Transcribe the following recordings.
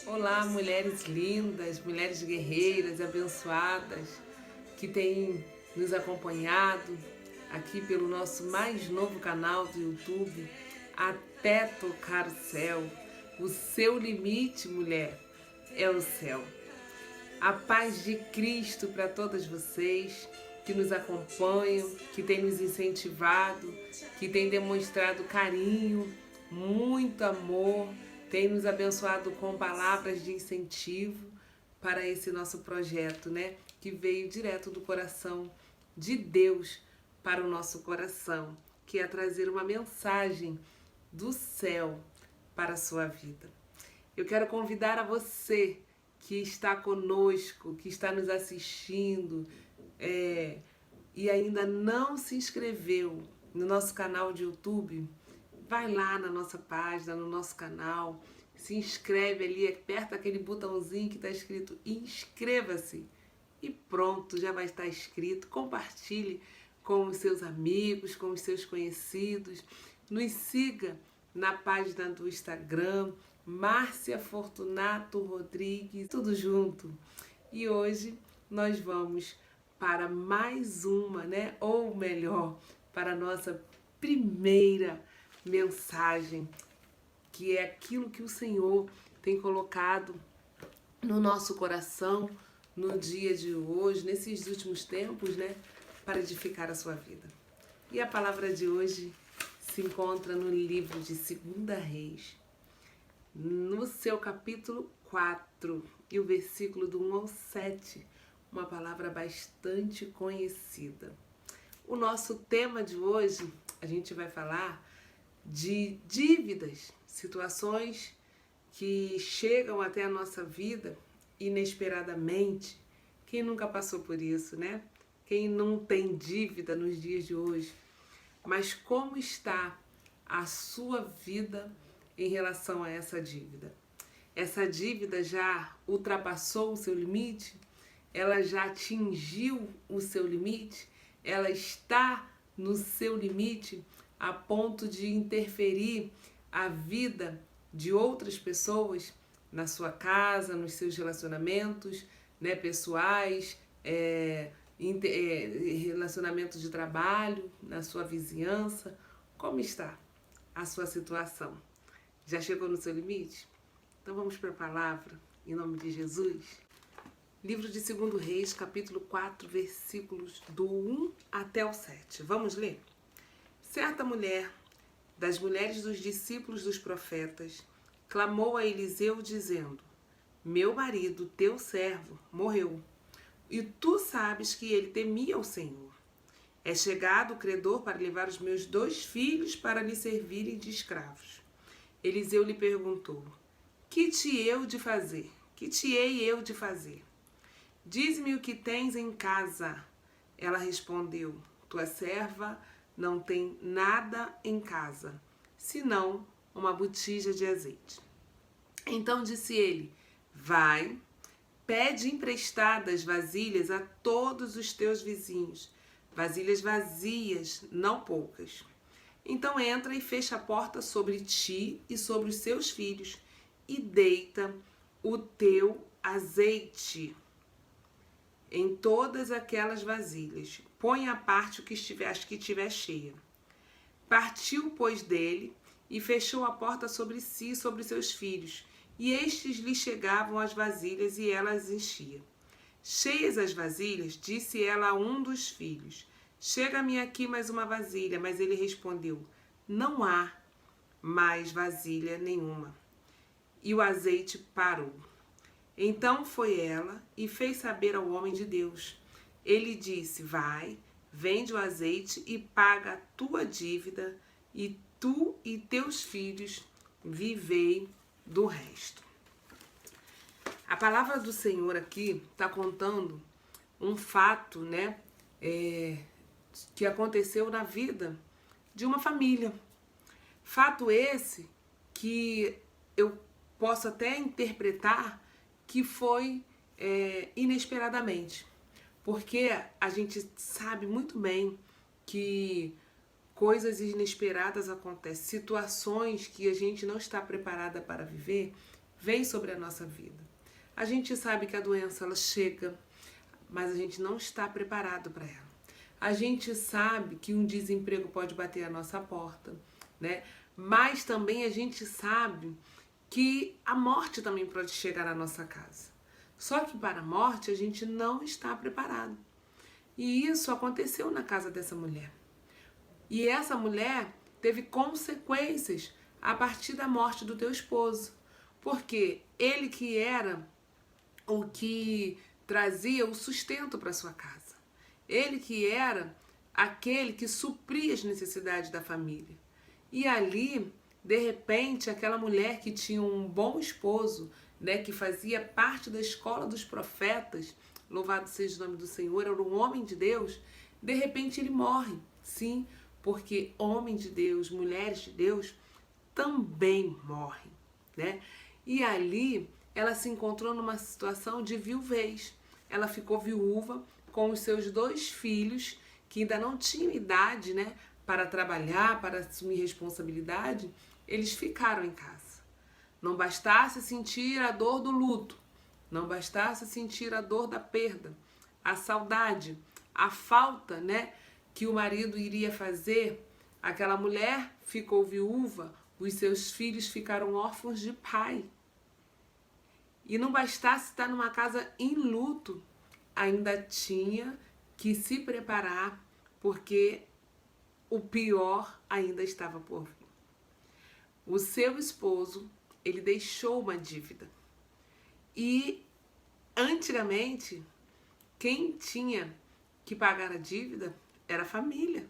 Olá, mulheres lindas, mulheres guerreiras, abençoadas, que têm nos acompanhado aqui pelo nosso mais novo canal do YouTube, Até Tocar o Céu. O seu limite, mulher, é o céu. A paz de Cristo para todas vocês que nos acompanham, que têm nos incentivado, que têm demonstrado carinho, muito amor, têm nos abençoado com palavras de incentivo para esse nosso projeto, né? Que veio direto do coração de Deus para o nosso coração, que é trazer uma mensagem do céu para a sua vida. Eu quero convidar a você que está conosco, que está nos assistindo e ainda não se inscreveu no nosso canal de YouTube, vai lá na nossa página, no nosso canal, se inscreve ali, aperta aquele botãozinho que está escrito inscreva-se e pronto, já vai estar inscrito. Compartilhe com os seus amigos, com os seus conhecidos, nos siga na página do Instagram, Márcia Fortunato Rodrigues, tudo junto. E hoje nós vamos para mais uma, né? Ou melhor, para a nossa primeira mensagem, que é aquilo que o Senhor tem colocado no nosso coração no dia de hoje, nesses últimos tempos, né? Para edificar a sua vida. E a palavra de hoje se encontra no livro de 2 Reis, no seu capítulo 4 e o versículo do 1 ao 7, uma palavra bastante conhecida. O nosso tema de hoje, a gente vai falar de dívidas, situações que chegam até a nossa vida inesperadamente. Quem nunca passou por isso, né? Quem não tem dívida nos dias de hoje? Mas como está a sua vida em relação a essa dívida? Essa dívida já ultrapassou o seu limite? Ela já atingiu o seu limite? Ela está no seu limite a ponto de interferir a vida de outras pessoas na sua casa, nos seus relacionamentos, né, pessoais, relacionamento de trabalho, na sua vizinhança? Como está a sua situação? Já chegou no seu limite? Então vamos para a palavra, em nome de Jesus. Livro de 2 Reis, capítulo 4, versículos do 1 até o 7. Vamos ler? Certa mulher, das mulheres dos discípulos dos profetas, clamou a Eliseu dizendo: meu marido, teu servo, morreu, e tu sabes que ele temia o Senhor. É chegado o credor para levar os meus 2 filhos para lhe servirem de escravos. Eliseu lhe perguntou: que te hei eu de fazer? Diz-me o que tens em casa. Ela respondeu: tua serva não tem nada em casa, senão uma botija de azeite. Então disse ele: vai, pede emprestadas vasilhas a todos os teus vizinhos, vasilhas vazias, não poucas. Então entra e fecha a porta sobre ti e sobre os seus filhos, e deita o teu azeite em todas aquelas vasilhas. Põe à parte as que estiver cheia. Partiu, pois, dele, e fechou a porta sobre si e sobre seus filhos, e estes lhe chegavam as vasilhas, e ela as enchia. Cheias as vasilhas, disse ela a um dos filhos: chega-me aqui mais uma vasilha. Mas ele respondeu: não há mais vasilha nenhuma. E o azeite parou. Então foi ela e fez saber ao homem de Deus. Ele disse: vai, vende o azeite e paga a tua dívida, e tu e teus filhos vivei do resto. A palavra do Senhor aqui está contando um fato, né, que aconteceu na vida de uma família. Fato esse que eu posso até interpretar que foi inesperadamente, porque a gente sabe muito bem que coisas inesperadas acontecem, situações que a gente não está preparada para viver vem sobre a nossa vida. A gente sabe que a doença ela chega, mas a gente não está preparado para ela. A gente sabe que um desemprego pode bater a nossa porta, né? Mas também a gente sabe que a morte também pode chegar à nossa casa. Só que para a morte a gente não está preparado. E isso aconteceu na casa dessa mulher. E essa mulher teve consequências a partir da morte do teu esposo. Porque ele que era o que trazia o sustento para sua casa. Ele que era aquele que supria as necessidades da família. E ali, de repente, aquela mulher que tinha um bom esposo, né, que fazia parte da escola dos profetas, louvado seja o nome do Senhor, era um homem de Deus, de repente ele morre. Sim, porque homem de Deus, mulheres de Deus, também morrem, né? E ali ela se encontrou numa situação de viuvez. Ela ficou viúva com os seus 2 filhos, que ainda não tinham idade, né, para trabalhar, para assumir responsabilidade. Eles ficaram em casa. Não bastasse sentir a dor do luto, não bastasse sentir a dor da perda, a saudade, a falta, né, que o marido iria fazer, aquela mulher ficou viúva, os seus filhos ficaram órfãos de pai. E não bastasse estar numa casa em luto, ainda tinha que se preparar, porque o pior ainda estava por vir. O seu esposo, ele deixou uma dívida. E antigamente, quem tinha que pagar a dívida era a família.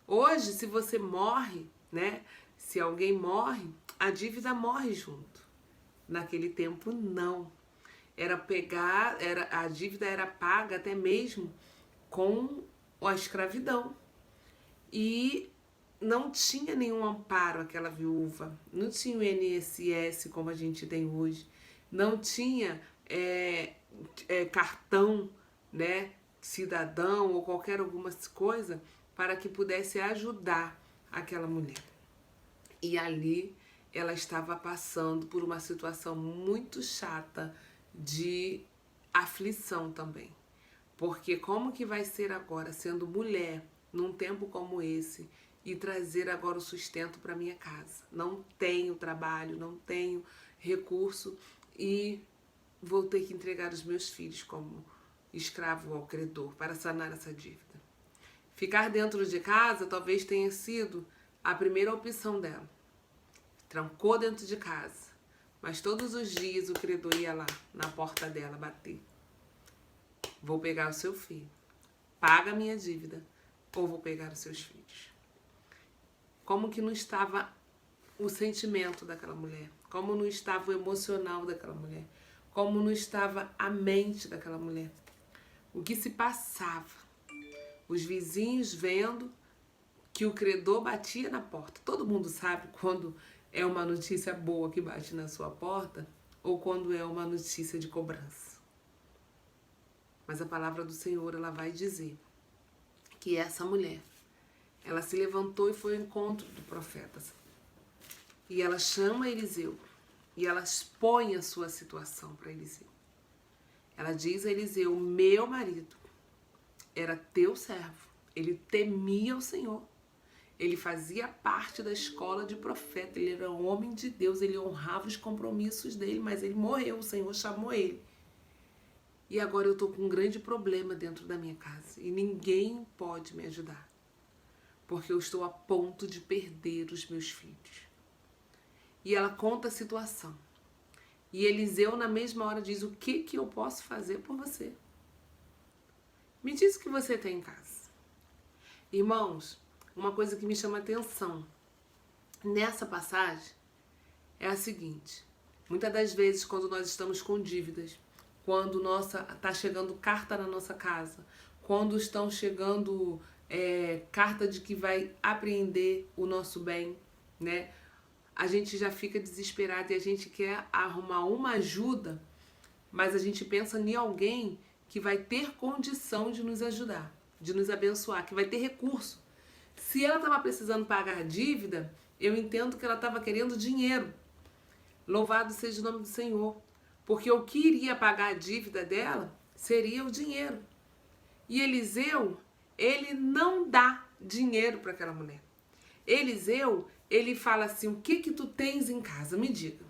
Hoje, se você morre, né? Se alguém morre, a dívida morre junto. Naquele tempo, não. A dívida era paga até mesmo com a escravidão. E não tinha nenhum amparo aquela viúva, não tinha o INSS como a gente tem hoje, não tinha cartão, né, cidadão ou qualquer alguma coisa para que pudesse ajudar aquela mulher. E ali ela estava passando por uma situação muito chata de aflição também. Porque como que vai ser agora, sendo mulher, num tempo como esse, e trazer agora o sustento para minha casa? Não tenho trabalho, não tenho recurso e vou ter que entregar os meus filhos como escravo ao credor para sanar essa dívida. Ficar dentro de casa talvez tenha sido a primeira opção dela. Trancou dentro de casa, mas todos os dias o credor ia lá na porta dela bater. Vou pegar o seu filho, paga a minha dívida, ou vou pegar os seus filhos. Como que não estava o sentimento daquela mulher? Como não estava o emocional daquela mulher? Como não estava a mente daquela mulher? O que se passava? Os vizinhos vendo que o credor batia na porta. Todo mundo sabe quando é uma notícia boa que bate na sua porta ou quando é uma notícia de cobrança. Mas a palavra do Senhor, ela vai dizer que essa mulher, ela se levantou e foi ao encontro do profeta. E ela chama Eliseu e ela expõe a sua situação para Eliseu. Ela diz a Eliseu: meu marido era teu servo, ele temia o Senhor, ele fazia parte da escola de profeta, ele era um homem de Deus, ele honrava os compromissos dele, mas ele morreu, o Senhor chamou ele. E agora eu estou com um grande problema dentro da minha casa e ninguém pode me ajudar, porque eu estou a ponto de perder os meus filhos. E ela conta a situação. E Eliseu, na mesma hora, diz: o que eu posso fazer por você? Me diz o que você tem em casa. Irmãos, uma coisa que me chama a atenção nessa passagem é a seguinte: muitas das vezes, quando nós estamos com dívidas, quando está chegando carta na nossa casa, quando estão chegando carta de que vai apreender o nosso bem, né? A gente já fica desesperado e a gente quer arrumar uma ajuda, mas a gente pensa em alguém que vai ter condição de nos ajudar, de nos abençoar, que vai ter recurso. Se ela estava precisando pagar dívida, eu entendo que ela estava querendo dinheiro. Louvado seja o nome do Senhor. Porque o que iria pagar a dívida dela seria o dinheiro. E Eliseu, ele não dá dinheiro para aquela mulher. Eliseu, ele fala assim, o que tu tens em casa? Me diga.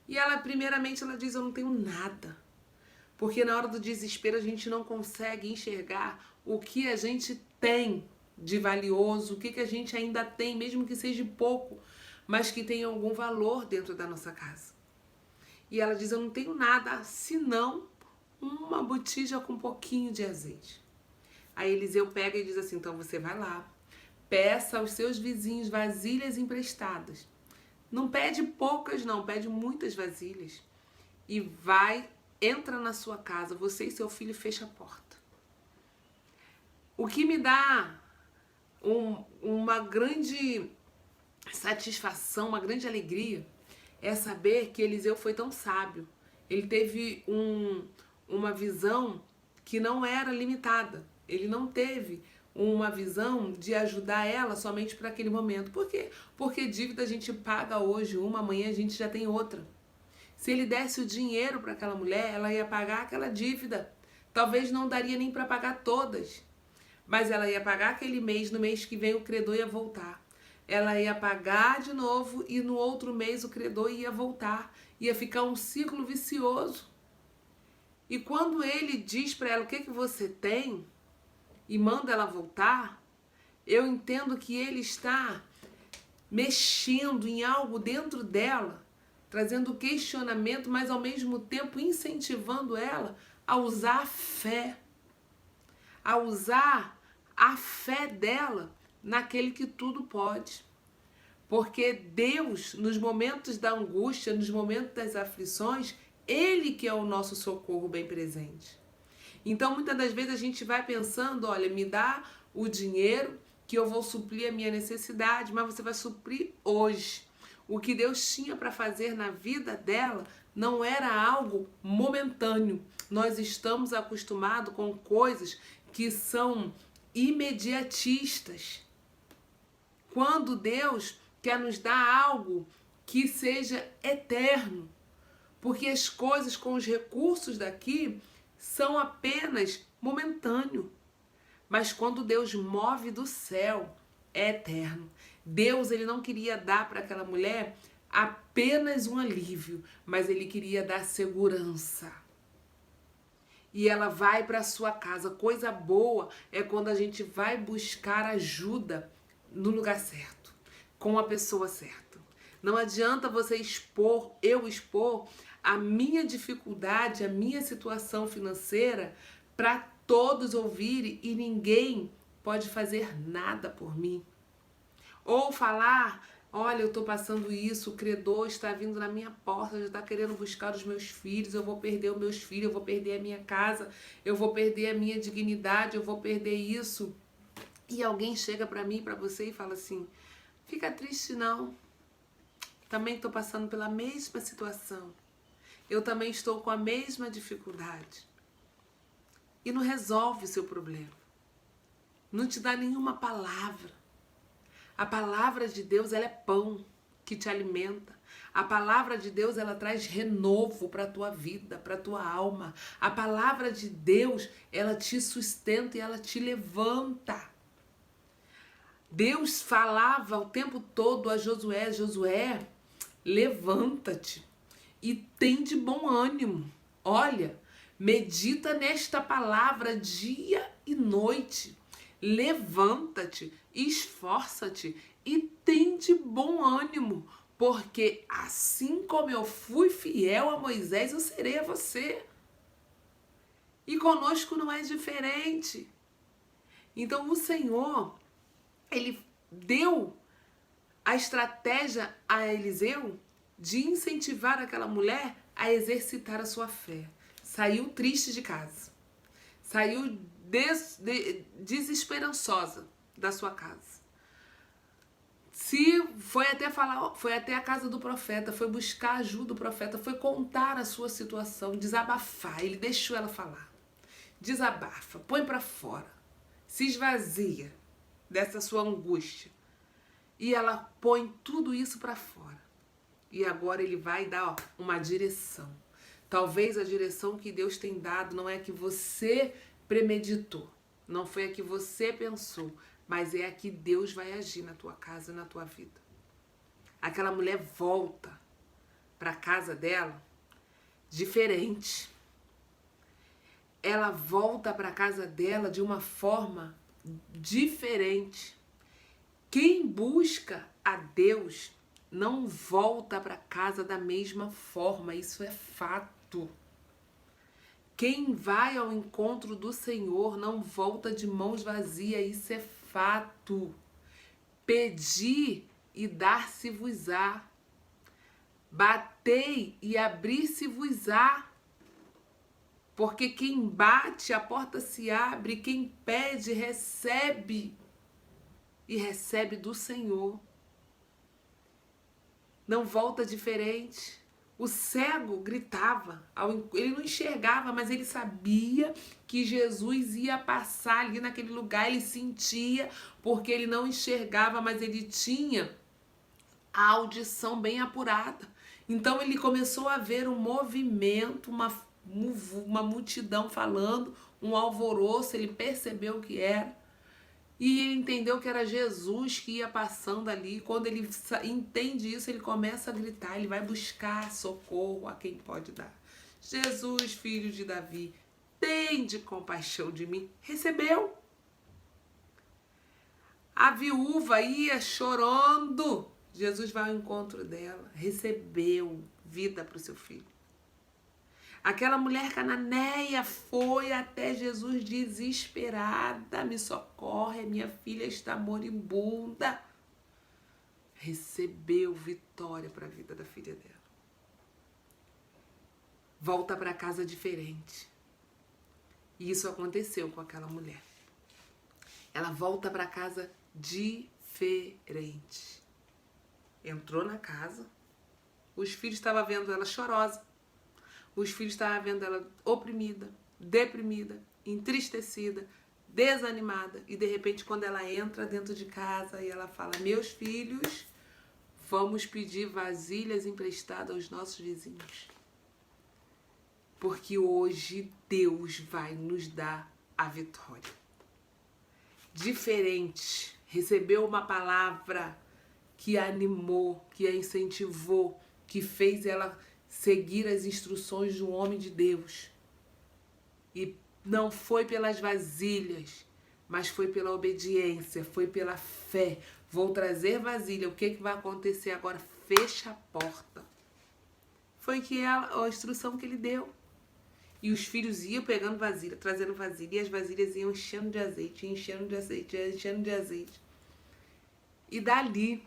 E ela, primeiramente, ela diz, eu não tenho nada. Porque na hora do desespero a gente não consegue enxergar o que a gente tem de valioso, o que a gente ainda tem, mesmo que seja pouco, mas que tenha algum valor dentro da nossa casa. E ela diz, eu não tenho nada, senão uma botija com um pouquinho de azeite. Aí Eliseu pega e diz assim, então você vai lá, peça aos seus vizinhos vasilhas emprestadas. Não pede poucas não, pede muitas vasilhas. E vai, entra na sua casa, você e seu filho, fecha a porta. O que me dá uma grande satisfação, uma grande alegria, é saber que Eliseu foi tão sábio. Ele teve uma visão que não era limitada. Ele não teve uma visão de ajudar ela somente para aquele momento. Por quê? Porque dívida a gente paga hoje uma, amanhã a gente já tem outra. Se ele desse o dinheiro para aquela mulher, ela ia pagar aquela dívida. Talvez não daria nem para pagar todas. Mas ela ia pagar aquele mês, no mês que vem o credor ia voltar. Ela ia pagar de novo e no outro mês o credor ia voltar. Ia ficar um ciclo vicioso. E quando ele diz para ela o que você tem e manda ela voltar, eu entendo que ele está mexendo em algo dentro dela, trazendo questionamento, mas ao mesmo tempo incentivando ela a usar a fé. A usar a fé dela naquele que tudo pode. Porque Deus, nos momentos da angústia, nos momentos das aflições, Ele que é o nosso socorro bem presente. Então, muitas das vezes a gente vai pensando, olha, me dá o dinheiro que eu vou suprir a minha necessidade, mas você vai suprir hoje. O que Deus tinha para fazer na vida dela não era algo momentâneo. Nós estamos acostumados com coisas que são imediatistas. Quando Deus quer nos dar algo que seja eterno, porque as coisas com os recursos daqui são apenas momentâneos. Mas quando Deus move do céu, é eterno. Deus, ele não queria dar para aquela mulher apenas um alívio, mas ele queria dar segurança. E ela vai para a sua casa. Coisa boa é quando a gente vai buscar ajuda no lugar certo, com a pessoa certa. Não adianta você expor, eu expor a minha dificuldade, a minha situação financeira para todos ouvirem e ninguém pode fazer nada por mim. Ou falar, olha, eu estou passando isso, o credor está vindo na minha porta, já está querendo buscar os meus filhos, eu vou perder os meus filhos, eu vou perder a minha casa, eu vou perder a minha dignidade, eu vou perder isso. E alguém chega para mim, para você e fala assim, fica triste não, também estou passando pela mesma situação, eu também estou com a mesma dificuldade. E não resolve o seu problema, não te dá nenhuma palavra. A palavra de Deus, ela é pão que te alimenta. A palavra de Deus, ela traz renovo para a tua vida, para a tua alma. A palavra de Deus, ela te sustenta e ela te levanta. Deus falava o tempo todo a Josué, Josué, levanta-te e tem de bom ânimo. Olha, medita nesta palavra dia e noite. Levanta-te, esforça-te e tem de bom ânimo, porque assim como eu fui fiel a Moisés, eu serei a você. E conosco não é diferente. Então o Senhor, ele deu a estratégia a Eliseu de incentivar aquela mulher a exercitar a sua fé. Saiu triste de casa. Saiu desesperançosa da sua casa. Se foi até a casa do profeta, foi buscar ajuda do profeta, foi contar a sua situação, desabafar. Ele deixou ela falar. Desabafa, põe para fora. Se esvazia dessa sua angústia. E ela põe tudo isso para fora. E agora ele vai dar uma direção. Talvez a direção que Deus tem dado não é a que você premeditou, não foi a que você pensou, mas é a que Deus vai agir na tua casa e na tua vida. Aquela mulher volta para a casa dela diferente. Ela volta para a casa dela de uma forma diferente. Quem busca a Deus não volta para casa da mesma forma, isso é fato. Quem vai ao encontro do Senhor não volta de mãos vazias, isso é fato. Pedi e dar-se-vos-á. Batei e abrir-se-vos-á. Porque quem bate, a porta se abre, quem pede, recebe. E recebe do Senhor. Não volta diferente. O cego gritava, ele não enxergava, mas ele sabia que Jesus ia passar ali naquele lugar, ele sentia, porque ele não enxergava, mas ele tinha a audição bem apurada. Então ele começou a ver um movimento, uma multidão falando, um alvoroço, ele percebeu o que era. E ele entendeu que era Jesus que ia passando ali. Quando ele entende isso, ele começa a gritar, ele vai buscar socorro a quem pode dar. Jesus, filho de Davi, tende compaixão de mim. Recebeu. A viúva ia chorando. Jesus vai ao encontro dela. Recebeu vida para o seu filho. Aquela mulher cananeia foi até Jesus desesperada. Me socorre, minha filha está moribunda. Recebeu vitória para a vida da filha dela. Volta para casa diferente. E isso aconteceu com aquela mulher. Ela volta para casa diferente. Entrou na casa. Os filhos estavam vendo ela chorosa. Os filhos estavam vendo ela oprimida, deprimida, entristecida, desanimada. E de repente, quando ela entra dentro de casa e ela fala: meus filhos, vamos pedir vasilhas emprestadas aos nossos vizinhos. Porque hoje Deus vai nos dar a vitória. Diferente. Recebeu uma palavra que a animou, que a incentivou, que fez ela seguir as instruções de um homem de Deus. E não foi pelas vasilhas, mas foi pela obediência, foi pela fé. Vou trazer vasilha. O que vai acontecer agora? Fecha a porta. Foi a instrução que ele deu. E os filhos iam pegando vasilha, trazendo vasilha, e as vasilhas iam enchendo de azeite, enchendo de azeite, enchendo de azeite. E dali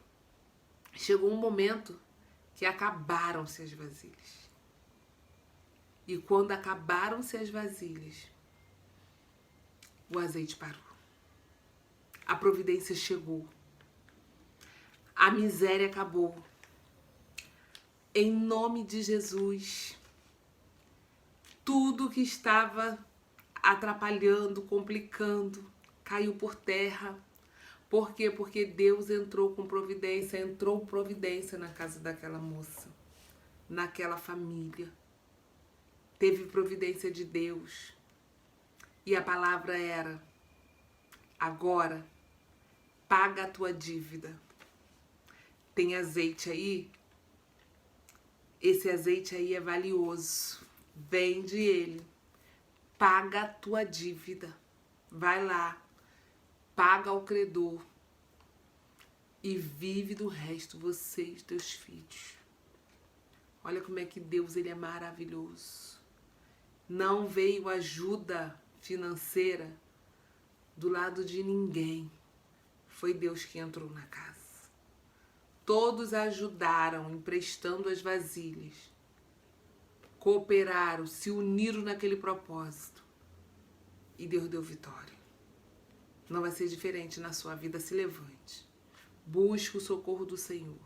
chegou um momento que acabaram-se as vasilhas. E quando acabaram-se as vasilhas, o azeite parou. A providência chegou. A miséria acabou. Em nome de Jesus, tudo que estava atrapalhando, complicando, caiu por terra. Por quê? Porque Deus entrou providência na casa daquela moça, naquela família. Teve providência de Deus. E a palavra era: agora, paga a tua dívida. Tem azeite aí? Esse azeite aí é valioso. Vende ele. Paga a tua dívida. Vai lá. Paga ao credor e vive do resto, você e os teus filhos. Olha como é que Deus, ele é maravilhoso. Não veio ajuda financeira do lado de ninguém. Foi Deus que entrou na casa. Todos ajudaram, emprestando as vasilhas. Cooperaram, se uniram naquele propósito. E Deus deu vitória. Não vai ser diferente na sua vida. Se levante. Busque o socorro do Senhor.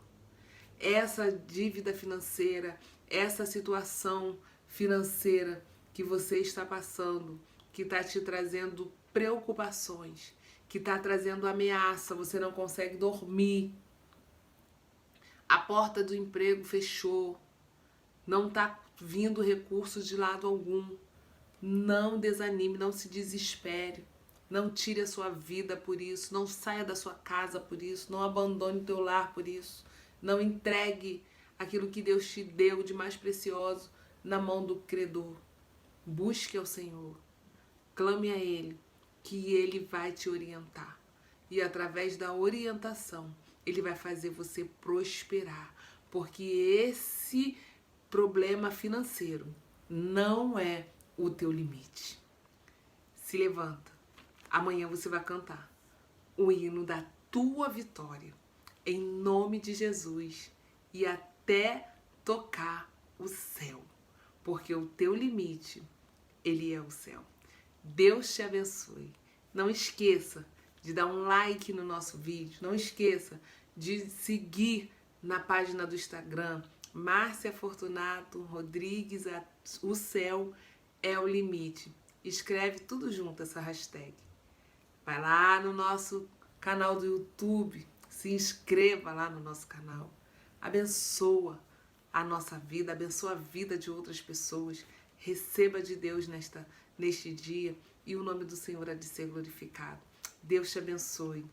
Essa dívida financeira, essa situação financeira que você está passando, que está te trazendo preocupações, que está trazendo ameaça, você não consegue dormir. A porta do emprego fechou. Não está vindo recursos de lado algum. Não desanime, não se desespere. Não tire a sua vida por isso. Não saia da sua casa por isso. Não abandone o teu lar por isso. Não entregue aquilo que Deus te deu de mais precioso na mão do credor. Busque ao Senhor. Clame a Ele, que Ele vai te orientar. E através da orientação, Ele vai fazer você prosperar. Porque esse problema financeiro não é o teu limite. Se levanta. Amanhã você vai cantar o hino da tua vitória. Em nome de Jesus. E até tocar o céu. Porque o teu limite, ele é o céu. Deus te abençoe. Não esqueça de dar um like no nosso vídeo. Não esqueça de seguir na página do Instagram, Márcia Fortunato Rodrigues, o céu é o limite. Escreve tudo junto essa hashtag. Vai lá no nosso canal do YouTube, se inscreva lá no nosso canal. Abençoa a nossa vida, abençoa a vida de outras pessoas. Receba de Deus neste dia e o nome do Senhor há de ser glorificado. Deus te abençoe.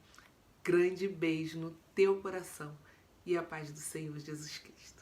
Grande beijo no teu coração e a paz do Senhor Jesus Cristo.